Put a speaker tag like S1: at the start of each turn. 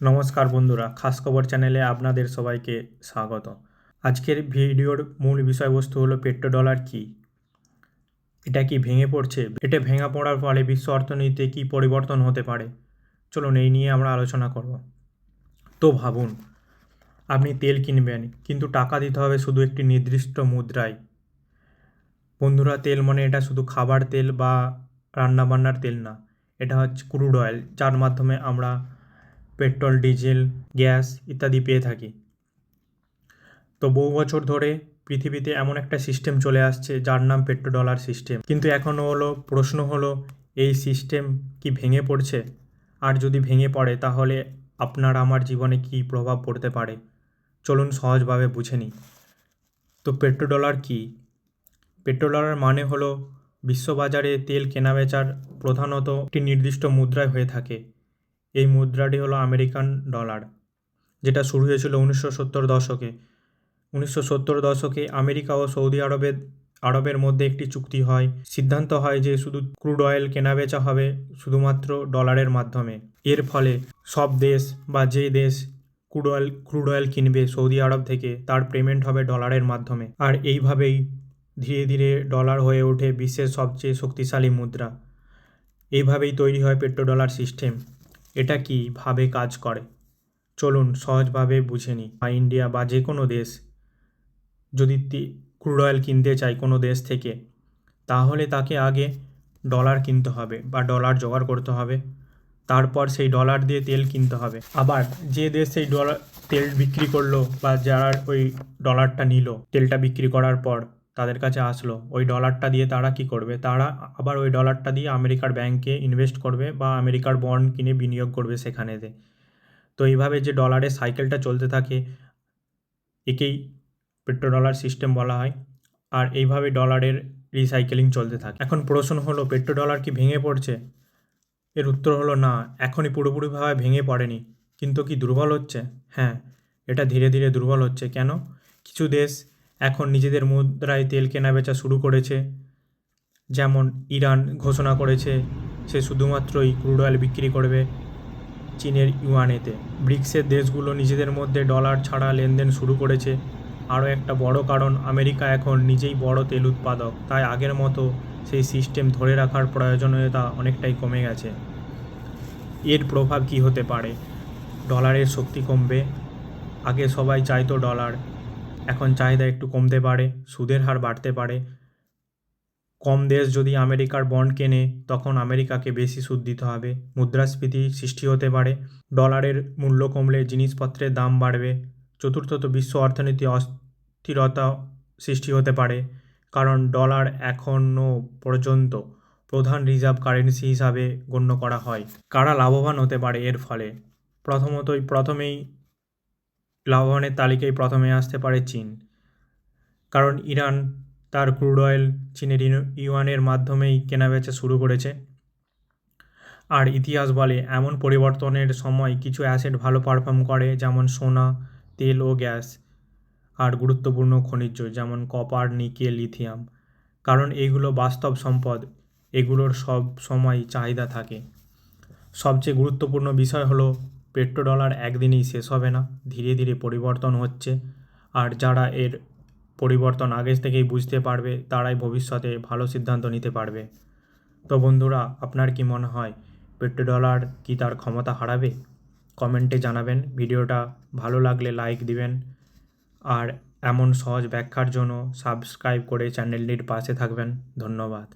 S1: নমস্কার বন্ধুরা, খাস খবর চ্যানেলে আপনাদের সবাইকে স্বাগত। আজকের ভিডিওর মূল বিষয়বস্তু হলো পেট্রোডলার কী, এটা কি ভেঙে পড়ছে, এটা ভেঙে পড়ার ফলে বিশ্ব অর্থনীতিতে কী পরিবর্তন হতে পারে, চলুন এই নিয়ে আমরা আলোচনা করব। তো ভাবুন, আপনি তেল কিনবেন কিন্তু টাকা দিতে হবে শুধু একটি নির্দিষ্ট মুদ্রায়। বন্ধুরা, তেল মানে এটা শুধু খাবার তেল বা রান্নাবান্নার তেল না, এটা হচ্ছে ক্রুড অয়েল, যার মাধ্যমে আমরা পেট্রোল, ডিজেল, গ্যাস ইত্যাদি পেয়ে থাকি। তো বহু বছর ধরে পৃথিবীতে এমন একটা সিস্টেম চলে আসছে যার নাম পেট্রোডলার সিস্টেম। কিন্তু এখনও প্রশ্ন হলো, এই সিস্টেম কি ভেঙে পড়ছে? আর যদি ভেঙে পড়ে তাহলে আপনার আমার জীবনে কী প্রভাব পড়তে পারে, চলুন সহজভাবে বুঝে নিই। তো পেট্রোডলার কী? পেট্রোডলার মানে হলো বিশ্ববাজারে তেল কেনাবেচার প্রধানত একটি নির্দিষ্ট মুদ্রায় হয়ে থাকে। এই মুদ্রাটি হলো আমেরিকান ডলার, যেটা শুরু হয়েছিল 1970 দশকে। 1970 দশকে আমেরিকা ও সৌদি আরবের মধ্যে একটি চুক্তি হয়। সিদ্ধান্ত হয় যে শুধু ক্রুড অয়েল কেনাবেচা হবে শুধুমাত্র ডলারের মাধ্যমে। এর ফলে সব দেশ বা যে দেশ ক্রুড অয়েল কিনবে সৌদি আরব থেকে, তার পেমেন্ট হবে ডলারের মাধ্যমে। আর এইভাবেই ধীরে ধীরে ডলার হয়ে ওঠে বিশ্বের সবচেয়ে শক্তিশালী মুদ্রা। এইভাবেই তৈরি হয় পেট্রোডলার সিস্টেম। এটা কীভাবে কাজ করে, চলুন সহজভাবে বুঝে নিই। ইন্ডিয়া বা যে কোনো দেশ যদি ক্রুড অয়েল কিনতে চায় কোনো দেশ থেকে, তাহলে তাকে আগে ডলার কিনতে হবে বা ডলার জোগাড় করতে হবে। তারপর সেই ডলার দিয়ে তেল কিনতে হবে। আবার যে দেশ সেই তেল বিক্রি করলো বা যারা ওই ডলারটা নিল, তেলটা বিক্রি করার পর তাদের কাছে আসলো, ওই ডলারটা দিয়ে তারা কি করবে, তারা আবার ওই ডলারটা দিয়ে আমেরিকার ব্যাংকে ইনভেস্ট করবে বা আমেরিকার বন্ড কিনে বিনিয়োগ করবে সেখানেতে। তো এইভাবে যে ডলারের সাইকেলটা চলতে থাকে, একেই পেট্রোডলার সিস্টেম বলা হয়। আর এইভাবে ডলারের রিসাইকেলিং চলতে থাকে। এখন প্রশ্ন হলো, পেট্রোডলার কি ভেঙে পড়ছে? এর উত্তর হলো না, এখনই পুরোপুরিভাবে ভেঙে পড়েনি। কিন্তু কি দুর্বল হচ্ছে? হ্যাঁ, এটা ধীরে ধীরে দুর্বল হচ্ছে। কেন? কিছু দেশ এখন নিজেদের মুদ্রায় তেল কেনাবেচা শুরু করেছে। যেমন ইরান ঘোষণা করেছে সে শুধুমাত্রই ক্রুড অয়েল বিক্রি করবে চীনের ইউয়ানেতে। ব্রিক্সের দেশগুলো নিজেদের মধ্যে ডলার ছাড়া লেনদেন শুরু করেছে। আরও একটা বড় কারণ, আমেরিকা এখন নিজেই বড় তেল উৎপাদক, তাই আগের মতো সেই সিস্টেম ধরে রাখার প্রয়োজনীয়তা অনেকটাই কমে গেছে। এর প্রভাব কী হতে পারে? ডলারের শক্তি কমবে। আগে সবাই চাইতো ডলার, এখন চাহিদা একটু কমতে পারে, সুদের হার বাড়তে পারে। কম দেশ যদি আমেরিকার বন্ড কেনে, তখন আমেরিকাকে বেশি সুদ দিতে হবে। মুদ্রাস্ফীতি সৃষ্টি হতে পারে। ডলারের মূল্য কমলে জিনিসপত্রের দাম বাড়বে। চতুর্থত, বিশ্ব অর্থনীতি অস্থিরতা সৃষ্টি হতে পারে, কারণ ডলার এখনও পর্যন্ত প্রধান রিজার্ভ কারেন্সি হিসাবে গণ্য করা হয়। কারা লাভবান হতে পারে এর ফলে? প্রথমেই লাভবানের তালিকায় প্রথমে আসতে পারে চীন, কারণ ইরান তার ক্রুড অয়েল চীনের ইউয়ানের মাধ্যমেই কেনাবেচা শুরু করেছে। আর ইতিহাস বলে, এমন পরিবর্তনের সময় কিছু অ্যাসেট ভালো পারফর্ম করে, যেমন সোনা, তেল ও গ্যাস, আর গুরুত্বপূর্ণ খনিজ যেমন কপার, নিকেল, লিথিয়াম। কারণ এইগুলো বাস্তব সম্পদ, এগুলোর সব সময় চাহিদা থাকে। সবচেয়ে গুরুত্বপূর্ণ বিষয় হলো, পেট্রোডলার একদিনেই শেষ হবে না, ধীরে ধীরে পরিবর্তন হচ্ছে। আর যারা এর পরিবর্তন আগে থেকেই বুঝতে পারবে, তারাই ভবিষ্যতে ভালো সিদ্ধান্ত নিতে পারবে। তো বন্ধুরা, আপনার কি মনে হয়, পেট্রোডলার কি তার ক্ষমতা হারাবে? কমেন্টে জানাবেন। ভিডিওটা ভালো লাগলে লাইক দিবেন। আর এমন সহজ ব্যাখ্যার জন্য সাবস্ক্রাইব করে চ্যানেলটির পাশে থাকবেন। ধন্যবাদ।